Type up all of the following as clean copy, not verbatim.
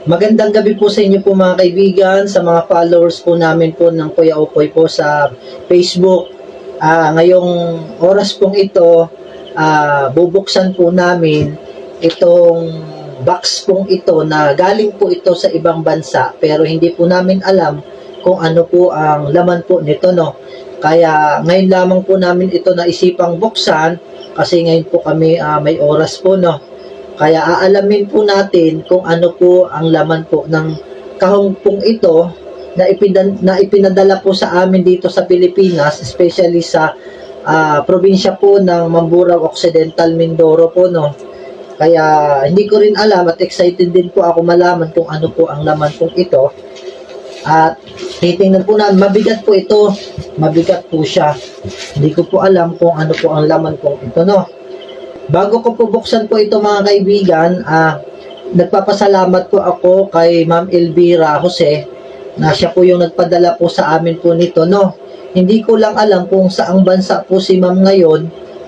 Magandang gabi po sa inyo po mga kaibigan, sa mga followers po namin po ng Kuya Okoy po sa Facebook. Ngayong oras pong ito, bubuksan po namin itong box pong ito na galing po ito sa ibang bansa pero hindi po namin alam kung ano po ang laman po nito, no. Kaya ngayon lamang po namin ito naisipang buksan kasi ngayon po kami may oras po, no. Kaya aalamin po natin kung ano po ang laman po ng kahong pong ito na ipinadala po sa amin dito sa Pilipinas, especially sa probinsya po ng Mamburao Occidental, Mindoro po, no. Kaya hindi ko rin alam at excited din po ako malaman kung ano po ang laman pong ito. At titingnan po namin, mabigat po ito. Mabigat po siya. Hindi ko po alam kung ano po ang laman pong ito, no. Bago ko po buksan po ito mga kaibigan, nagpapasalamat po ako kay Ma'am Elvira Jose na siya po yung nagpadala po sa amin po nito, no. Hindi ko lang alam kung saang bansa po si Ma'am ngayon.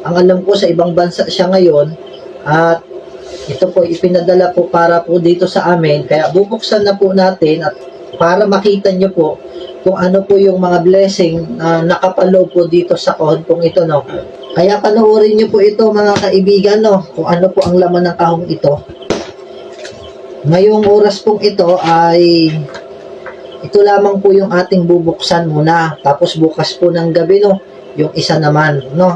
Ang alam ko sa ibang bansa siya ngayon at ito po ipinadala po para po dito sa amin. Kaya bubuksan na po natin at para makita nyo po kung ano po yung mga blessing na nakapaloob po dito sa kahon pong ito, no. Kaya panoorin nyo po ito mga kaibigan, no, kung ano po ang laman ng kahong ito. Ngayong oras pong ito ay ito lamang po yung ating bubuksan muna. Tapos bukas po ng gabi, no, yung isa naman, no.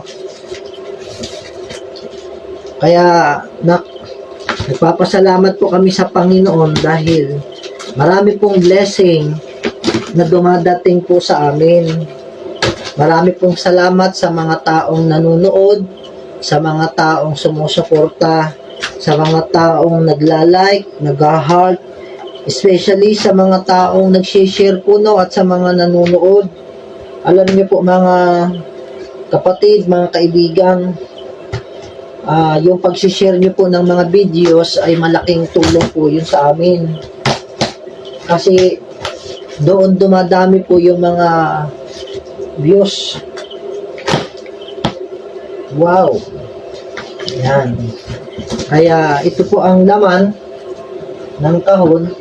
Kaya nagpapasalamat po kami sa Panginoon dahil marami pong blessing na dumadating po sa amin. Marami pong salamat sa mga taong nanonood, sa mga taong sumusuporta, sa mga taong nagla-like, nag-heart, especially sa mga taong nag-share po, no, at sa mga nanonood. Alam niyo po mga kapatid, mga kaibigan, yung pag-share niyo po ng mga videos ay malaking tulong po yun sa amin. Kasi doon dumadami po yung mga views. Wow. Yan. Kaya ito po ang laman ng kahon.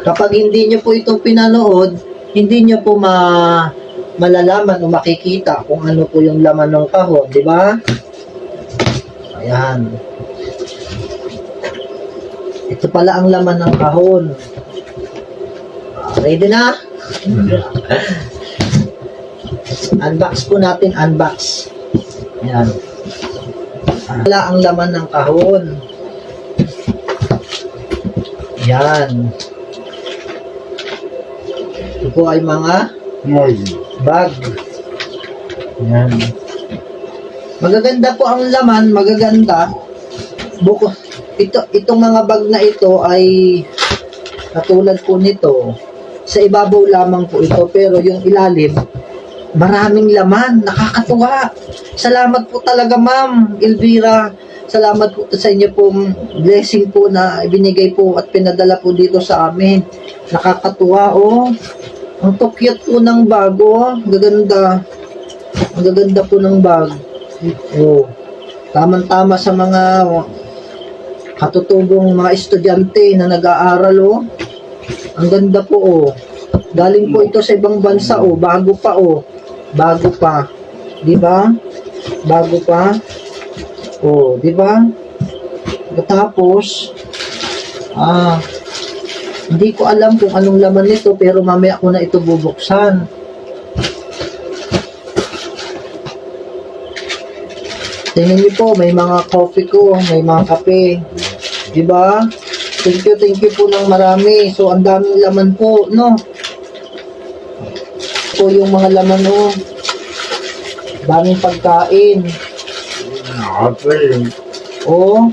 Kapag hindi nyo po itong pinanood, hindi nyo po malalaman o makikita kung ano po yung laman ng kahon, di ba? Ayan. Ito pala ang laman ng kahon. Ready na? Unbox po natin, unbox. Ayan. Wala ang laman ng kahon. Ayan. Ito po ay mga bag. Ayan. Magaganda po ang laman, magaganda. Itong mga bag na ito ay katulad po nito. Sa ibabaw lamang po ito, pero yung ilalim, maraming laman, nakakatuwa. Salamat po talaga Ma'am Elvira. Salamat po sa inyo po, blessing po na ibinigay po at pinadala po dito sa amin. Nakakatuwa, oh. Ang cute po ng bag, oh. Gaganda. Ang gaganda po ng bag. Oh. Tama-tama sa mga katutubong mga estudyante na nag-aaral, oh. Ang ganda po, oh. Galing po ito sa ibang bansa, oh. Bago pa, oh. Bago pa. Di ba? Bago pa. Oh, di ba? Tapos, hindi ko alam kung anong laman nito, pero mamaya ko na ito bubuksan. Tingnan niyo po, may mga coffee ko, may mga kape. Di ba? Thank you po ng marami. So, ang daming laman po, no? Po yung mga laman, no? Daming pagkain. Oh,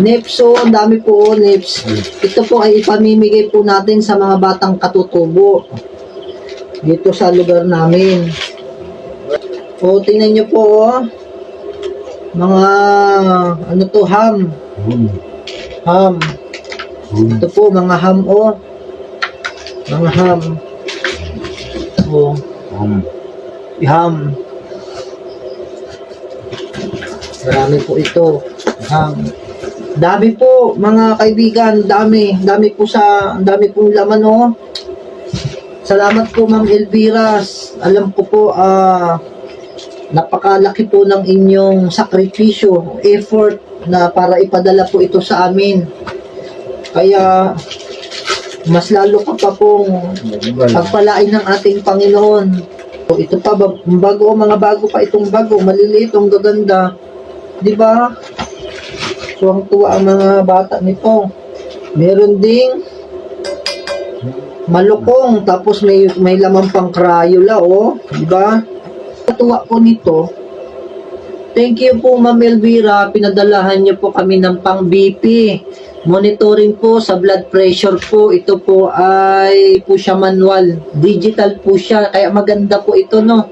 nips, oh, ang dami po, oh, nips. Ito po ay ipamimigay po natin sa mga batang katutubo dito sa lugar namin. Oh, tingnan nyo po, oh. Mga, ano to, ham. Ham. Ito po, mga ham, oh. Mga ham. Oh. Ham. Marami po ito. Ham. Dami po, mga kaibigan, dami po dami pong laman, oh. Salamat po, Ma'am Elvira. Alam ko po, napakalaki po ng inyong sakripisyo, effort na para ipadala po ito sa amin. Kaya, mas lalo ka pa pong pagpalain ng ating Panginoon. Ito pa, mga bago pa itong bago, maliliit, ang gaganda. Di ba? Tuwang-tuwa ang mga bata nito. Meron ding malukong, tapos may lamang pang Crayola, oh. Di ba? Tuwa po nito. Thank you po, Ma'am Elvira. Pinadalahan niyo po kami ng pang BP. Monitoring po sa blood pressure po. Ito po ay po siya manual. Digital po siya. Kaya maganda po ito, no?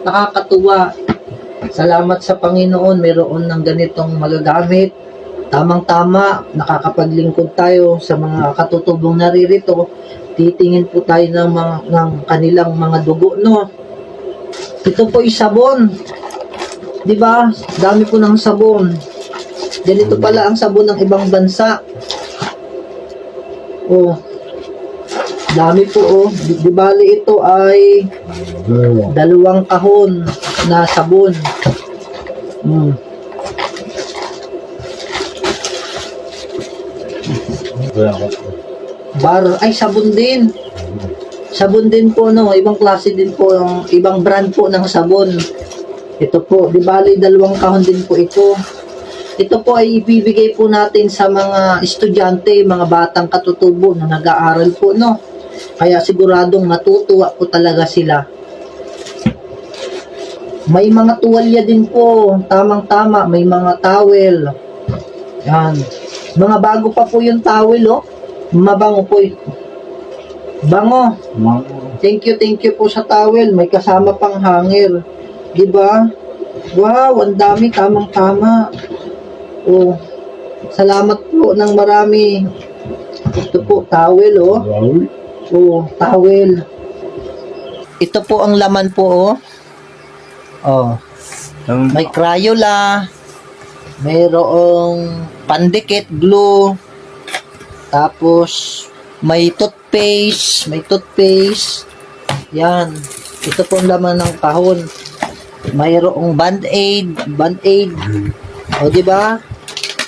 Nakakatuwa. Salamat sa Panginoon. Mayroon ng ganitong magagamit. Tamang-tama. Nakakapaglingkod tayo sa mga katutubong naririto. Titingin po tayo ng kanilang mga dugo, no? Ito po ay sabon. Diba? Dami po ng sabon. Ganito pala ang sabon ng ibang bansa. Oh. Dami po, oh. Di bali ito ay 2 kahon na sabon. Ay, sabon din. Sabon din po, no? Ibang klase din po, ibang brand po ng sabon. Ito po, di bali 2 kahon din po ito. Ito po ay ibibigay po natin sa mga estudyante, mga batang katutubo na nag-aaral po, no? Kaya siguradong matutuwa po talaga sila. May mga tuwalya din po, tamang-tama, may mga towel. Yan. Mga bago pa po yung towel, oh. Mabango po ito. Bango. Thank you po sa towel. May kasama pang hanger. Diba? Wow, ang dami, tamang-tama. Oh, salamat po ng marami. Ito po, towel, oh. Oh, towel. Ito po ang laman po, oh. Oh. May Crayola. Mayroong pandikit, glue. Tapos, may toothpaste. Yan. Ito po ang laman ng kahon. Mayroong band-aid. O, di ba?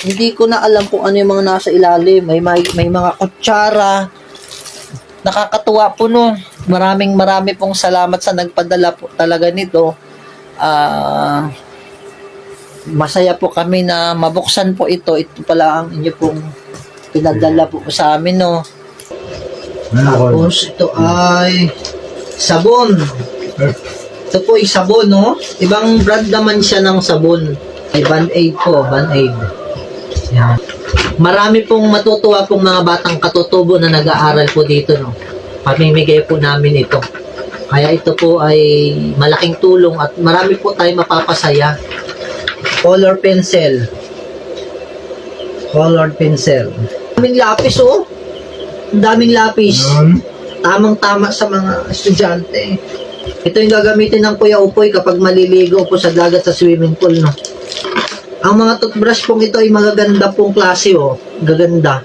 Hindi ko na alam kung ano yung mga nasa ilalim. May mga kutsara. Nakakatuwa po, no. Marami pong salamat sa nagpadala po talaga nito. Masaya po kami na mabuksan po ito. Ito pala ang inyo pong pinadala po sa amin, no. Tapos ito ay sabon. Ito po ay sabon, no. Ibang brand naman siya ng sabon. Ay Band-Aid po, Band-Aid. Yan. Marami pong matutuwa pong mga batang katutubo na nag-aaral po dito, no. Pamimigay po namin ito. Kaya ito po ay malaking tulong at marami po tayong mapapasaya. Color pencil. Daming lapis, oh. Daming lapis. Tamang-tama sa mga estudyante. Ito yung gagamitin ng Kuya Upoy kapag maliligo po sa dagat sa swimming pool, no. Ang mga toothbrush pong ito ay magaganda pong klase, oh. Gaganda.